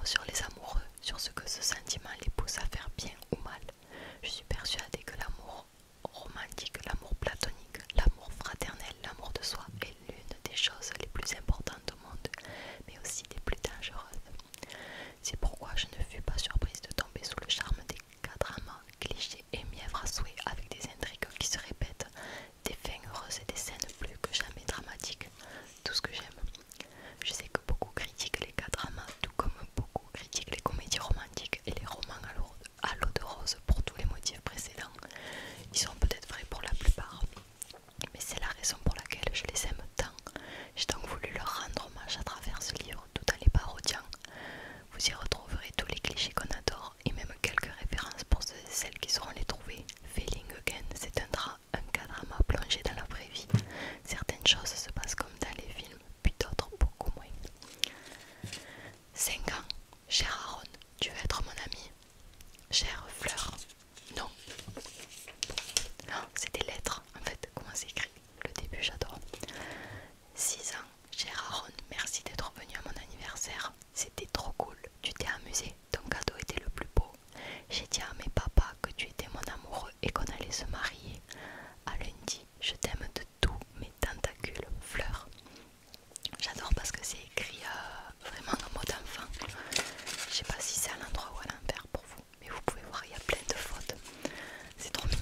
livre sur les amoureux, sur ce que ce sentiment les pousse à faire bien ou mal. Je suis persuadée que l'amour romantique, l'amour platonique, l'amour fraternel, l'amour de soi est l'une des choses les plus importantes au monde, mais aussi des plus dangereuses. C'est pourquoi je ne fus pas surprise de tomber sous le charme des K-dramas, clichés et mièvres à souhait avec des intrigues qui se répètent, des fins heureuses et des scènes plus que jamais dramatiques. Tout ce que j'aime. Je sais que beaucoup critiquent les K-dramas, tout comme beaucoup critiquent les comédies romantiques et les romans à l'eau de rose pour tous les motifs précédents. Ils sont peut-être vrais pour la plupart, mais c'est la raison pour laquelle je les aime tant. J'ai donc voulu leur rendre hommage à travers ce livre, tout en les parodiant. Vous y retrouverez tous les clichés qu'on adore et même quelques références pour ceux et celles qui sauront les trouver. Feeling Again, c'est un K-drama plongé dans la vraie vie. Certaines choses se passent comme dans les films, puis d'autres beaucoup moins. 5 ans. Cher Aaron, tu veux être mon ami? Chère Fleur, non. Non, c'est des lettres, en fait, comment c'est écrit. Le début, j'adore. 6 ans. Cher Aaron, merci d'être venu à mon anniversaire. C'était trop cool, tu t'es amusé, ton cadeau était le plus beau. J'ai dit à mes papas que tu étais mon amoureux et qu'on allait se marier. À lundi, je t'aime de tous mes tentacules, Fleur. J'adore parce que c'est écrit vraiment en mode enfant. Je sais pas si c'est à l'endroit ou à l'envers pour vous, mais vous pouvez voir, il y a plein de fautes. C'est trop mignon.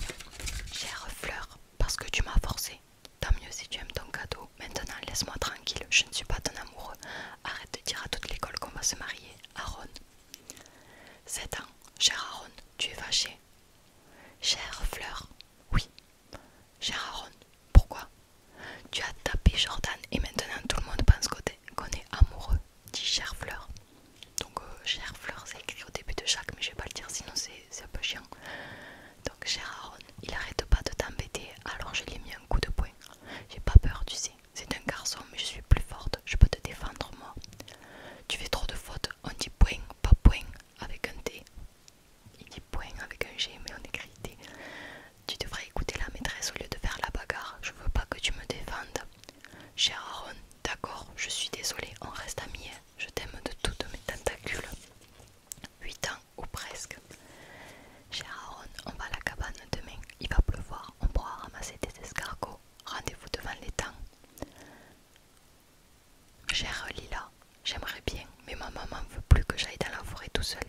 Chère Fleur, parce que tu m'as forcé. Tant mieux si tu aimes ton cadeau. Maintenant, laisse-moi tranquille, je ne suis pas ton amoureux. Arrête de dire à toute l'école qu'on va se marier. Aaron. 7 ans. Cher Aaron, tu es fâché. Chère Fleur. Oui. Cher Aaron, pourquoi? Tu as tapé Jordan et maintenant tout le monde pense qu'on est amoureux, dit Chère Fleur. Donc Chère Fleur, c'est écrit au début de chaque, mais je vais pas le dire sinon c'est un peu chiant. Donc cher Aaron, il arrête pas de t'embêter, alors je lui ai mis un coup de poing. J'ai pas peur, tu sais, c'est un garçon, mais je suis plus forte, je peux te défendre moi. Tu fais trop de fautes, on dit poing, pas poing, avec un T. Il dit poing avec un G, mais on écrit T. Tu devrais écouter la maîtresse au lieu de faire la bagarre, je veux pas que tu me défendes. Cher Aaron, d'accord, je suis désolée, on reste amis, je t'aime de toutes mes tentacules. 8 ans ou presque. Cher Aaron, on va à la cabane demain, il va pleuvoir, on pourra ramasser des escargots. Rendez-vous devant l'étang. Chère Lila, j'aimerais bien, mais ma maman veut plus que j'aille dans la forêt tout seul.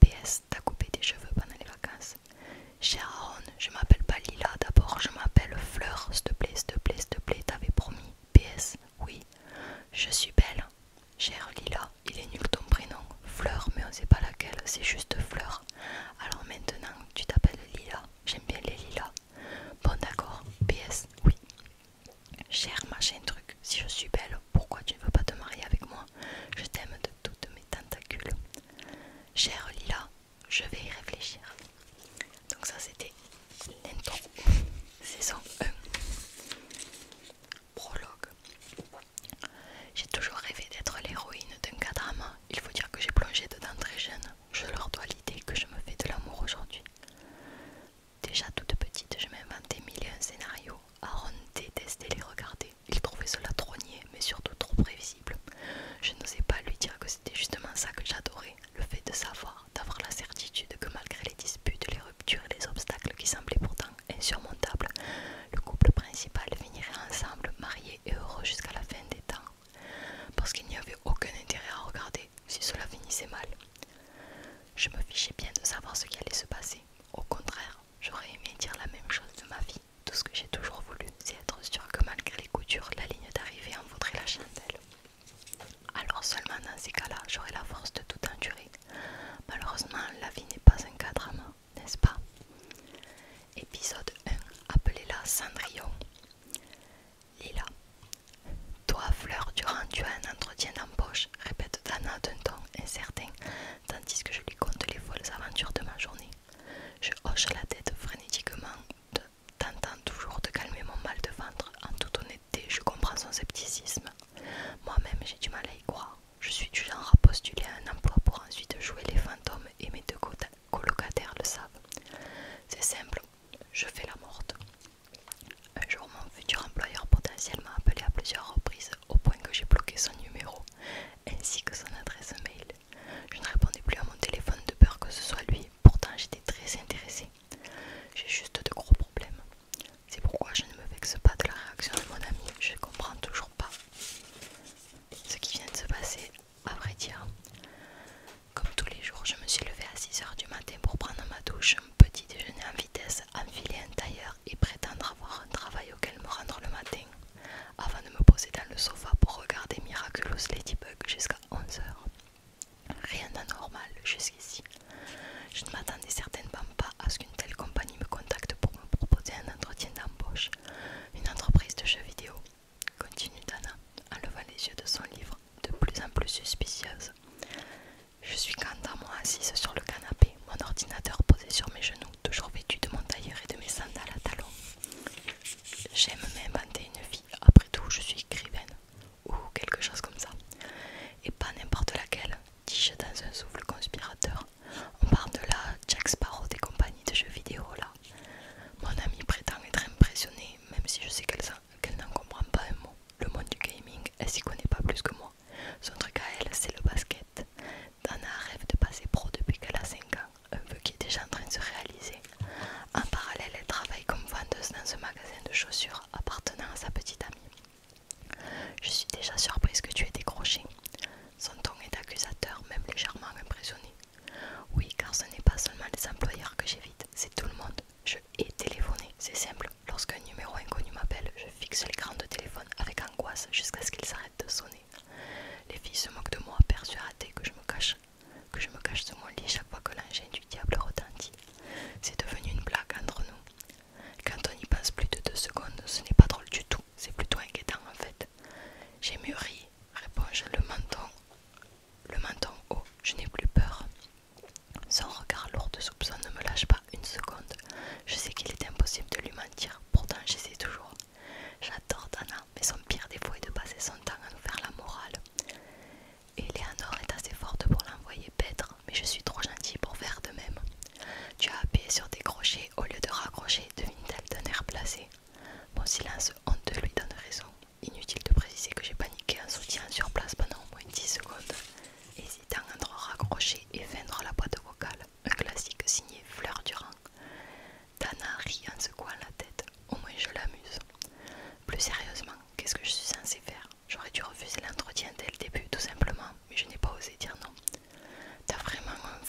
PS, t'as coupé tes cheveux pendant les vacances. Cher Aaron, je m'appelle pas Lila, d'abord je m'appelle Fleur, s'il te plaît, s'il te plaît, s'il te plaît, t'avais promis. PS, oui, je suis belle. Chère Lila, il est nul ton prénom. Fleur, mais on sait pas laquelle, c'est juste Fleur. Alors maintenant, tu t'appelles Lila. J'aime bien les lilas. Bon d'accord, PS, oui. Cher machin truc, si je suis belle, pourquoi tu ne veux pas te marier avec moi? Je t'aime de toutes mes tentacules. Chère Lila, je vais y réfléchir. Donc ça c'était l'intro, saison 1. Prologue. J'ai toujours rêvé d'être l'héroïne d'un K-drama. Il faut dire que j'ai plongé dedans très jeune. Je leur dois l'idée que je me fais de l'amour aujourd'hui. Déjà toute petite, je m'inventais mille et un scénarios. Aaron détestait les regarder. Il trouvait cela trop niais, mais surtout trop prévisible. Je n'osais pas lui dire que c'était justement ça que j'adorais. Le fait de savoir, d'avoir la certitude que malgré les disputes, les ruptures et les obstacles qui semblaient pourtant insurmontables, le couple principal finirait ensemble, marié et heureux jusqu'à la fin des temps. Parce qu'il n'y avait aucun intérêt à regarder si cela finissait mal. Je me fichais bien de savoir ce qui allait se passer. Au contraire, j'aurais aimé dire la même chose de ma vie. Tout ce que j'ai toujours voulu, c'est être sûre que malgré les coups durs, la ligne d'arrivée en vaudrait la chandelle. Alors seulement dans ces cas-là, j'aurai la force de tout endurer. Malheureusement, la vie n'est pas un K-drama, n'est-ce pas? Épisode 1, appelez-la Cendrillon. Lila. Toi, Fleur, tu as un entretien d'embauche, répète Dana d'un ton incertain, tandis que je lui conte les folles aventures de ma journée. Je hoche la tête frénétiquement, tentant toujours de calmer mon mal de ventre. En toute honnêteté, je comprends son scepticisme. Moi-même, j'ai du mal à y croire. Je suis du genre à postuler à un emploi pour ensuite jouer les fantômes et mes deux colocataires le savent. C'est simple, je fais la morte. Un jour jusqu'ici. Je ne m'attendais certainement pas à ce qu'une telle compagnie me contacte pour me proposer un entretien d'embauche. Une entreprise de jeux vidéo, continue Dana, en levant les yeux de son livre, de plus en plus suspicieuse. Je suis quant à moi assise sur le canapé, mon ordinateur posé sur mes genoux, toujours vêtu de mon tailleur et de mes sandales à talons. J'aime m'inventer une vie, après tout je suis écrivaine, ou quelque chose comme ça. Et pas n'importe laquelle, dis-je dans un souffle conspirateur. On parle de la Jack Sparrow des compagnies de jeux vidéo là. Mon amie prétend être impressionnée, même si je sais qu'elle n'en comprend pas un mot. Le monde du gaming, elle s'y connaît pas plus que moi. Son truc à elle, c'est le basket. Dana rêve de passer pro depuis qu'elle a 5 ans, un vœu qui est déjà en train de se réaliser. En parallèle, elle travaille comme vendeuse dans un magasin de chaussures appartenant à sa petite amie. Je suis déjà surprise que tu aies décroché. Son ton est accusateur, même légèrement impressionné. Oui, car ce n'est pas seulement les employeurs que j'évite, c'est tout le monde. Je hais téléphoner, c'est simple. Lorsqu'un numéro inconnu m'appelle, je fixe l'écran de téléphone avec angoisse jusqu'à ce qu'il s'arrête de sonner. Les filles se moquent de moi, persuadées que je me cache sous mon lit chaque fois que l'engin du diable retentit. C'est devenu une blague entre nous. Quand on y pense plus de 2 secondes, ce n'est pas drôle du tout, c'est plutôt inquiétant en fait. J'ai mûri, réponds-je, le menton haut, je n'ai plus peur. Son regard lourd de soupçon ne me lâche pas une seconde. Je sais qu'il est impossible de lui mentir, pourtant j'essaie toujours. J'adore Dana, mais son pire défaut est de passer son temps à nous faire la morale. Eleanor est assez forte pour l'envoyer paître, mais je suis trop gentille pour faire de même. Tu as appuyé sur décrocher au lieu de raccrocher, devine-t-elle d'un air blasé. Mon silence honteux lui donne raison. Inutile de préciser que j'ai paniqué en soutien sur place pendant au moins 10 secondes, hésitant entre raccrocher et feindre la boîte vocale, un classique signé Fleur Durand. Dana rit en secouant la tête, au moins je l'amuse. Plus sérieusement, qu'est-ce que je suis censée faire? J'aurais dû refuser l'entretien dès le début tout simplement, mais je n'ai pas osé dire non. T'as vraiment un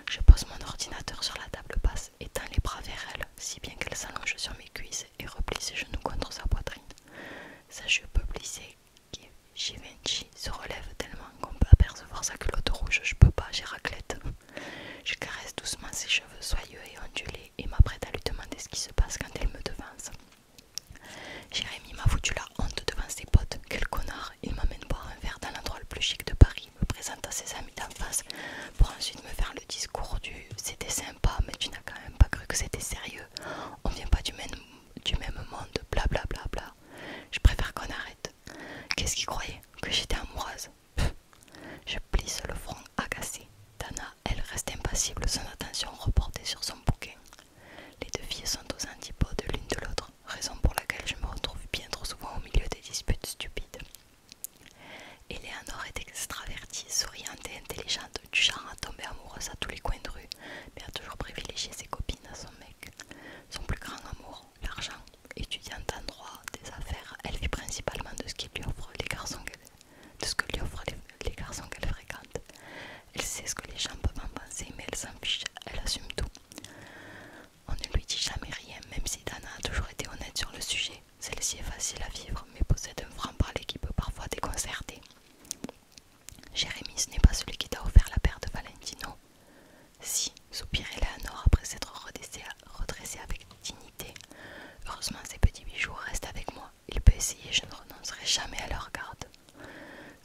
Je pose mon ordinateur sur la table basse et tends les bras vers elle, si bien qu'elle s'allonge sur mes cuisses et replie ses genoux contre sa poitrine. Sa jupe plissée, Givenchy, se relève tellement qu'on peut apercevoir sa culotte rouge. Je peux pas, j'ai raclette. Je caresse doucement ses cheveux soyeux et ondulés et m'apprête à lui demander ce qui se passe quand elle me devance. Jérémy m'a foutu la honte devant ses potes. Quel connard! Il m'amène boire un verre dans l'endroit le plus chic de Paris, me présente à ses amis d'en face, pour ensuite me faire le discours du «c'était sympa, mais tu n'as quand même pas cru que c'était sérieux. On vient pas du même monde, blablabla. Bla bla bla. Je préfère qu'on arrête. Qu'est-ce qu'il croyait? Que j'étais amoureuse?» Je plisse le front agacé. Dana, elle, reste impassible, son attention reportée sur son bouquin. Les deux filles sont aux antipodes l'une de l'autre, raison pour laquelle je me retrouve bien trop souvent au milieu des disputes stupides. Eleanor est extravertie, souriante et intelligente, du genre à tomber amoureuse à tous les coins de rue, mais a toujours privilégié ses copines à son mec. Son plus grand amour, l'argent. Étudiante en droit des affaires, elle vit principalement de ce que lui offrent les garçons qu'elle fréquente. Elle sait ce que les gens peuvent en penser, mais elle s'en fiche, elle assume tout. On ne lui dit jamais rien, même si Dana a toujours été honnête sur le sujet. Celle-ci est facile à vivre, mais possède un franc-parler qui peut parfois déconcerter. Jérémy, ce n'est pas celui qui t'a offert la paire de Valentino. Si, soupire Eleanor après s'être redressée avec dignité. Heureusement, ces petits bijoux restent avec moi. Il peut essayer, je ne renoncerai jamais à leur garde.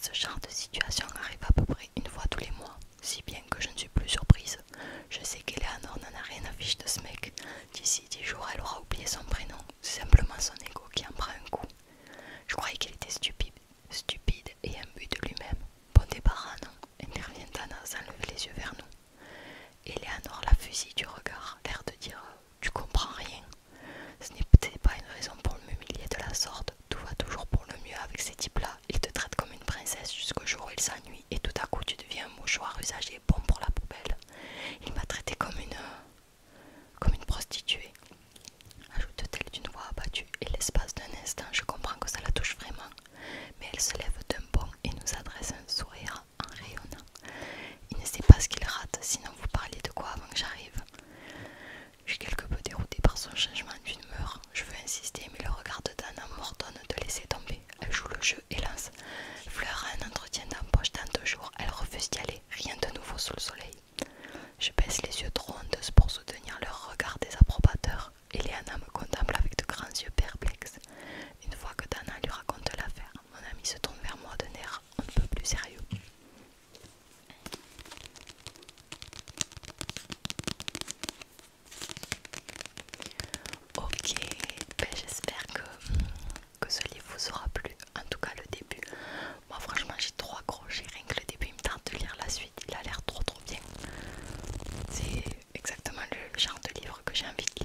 Ce genre de situation arrive à peu près une fois tous les mois, si bien que je ne suis plus surprise. Je sais qu'Eleanor n'en a rien à fiche de ce mec. D'ici 10 jours, elle aura oublié son prénom. C'est simplement son ego qui en prend un coup. Je croyais qu'il était stupide et imbu de lui-même. Bon débarras, non, intervient Dana sans lever les yeux vers nous. Eleanor la fusille du regard, l'air de dire « Tu comprends rien ». Ce n'est peut-être pas une raison pour m'humilier de la sorte. Tout va toujours pour le mieux avec ces types-là. Ils te traitent comme une princesse jusqu'au jour où ils s'ennuient et tout à coup tu deviens un mouchoir usagé bon pour la poubelle. Il m'a traité comme une prostituée, ajoute-t-elle d'une voix abattue, et l'espace d'un instant je comprends que ça la touche vraiment. Mais elle se lève d'un bond et nous adresse un sourire en rayonnant. Il ne sait pas ce qu'il rate, sinon vous parliez de quoi avant que j'arrive? Je suis quelque peu déroutée par son changement d'humeur. Je veux insister, mais le regard de Dana m'ordonne de laisser tomber. Elle joue le jeu et lance. Fleur a un entretien d'embauche dans 2 jours. Elle refuse d'y aller. Rien de nouveau sous le soleil. Je baisse les yeux trop honteuses pour soutenir leur regard désapprobateur. Eleana me contemple avec de grands yeux perplexes. Une fois que Dana lui raconte l'affaire, mon ami se tourne vers moi d'un air un peu plus sérieux. Ok, ben j'espère que ce livre vous aura plu, en tout cas le début. Moi franchement j'ai trop accroché, rien que le début il me tente de lire la suite, il a l'air trop bien. C'est exactement le genre de livre que j'ai envie de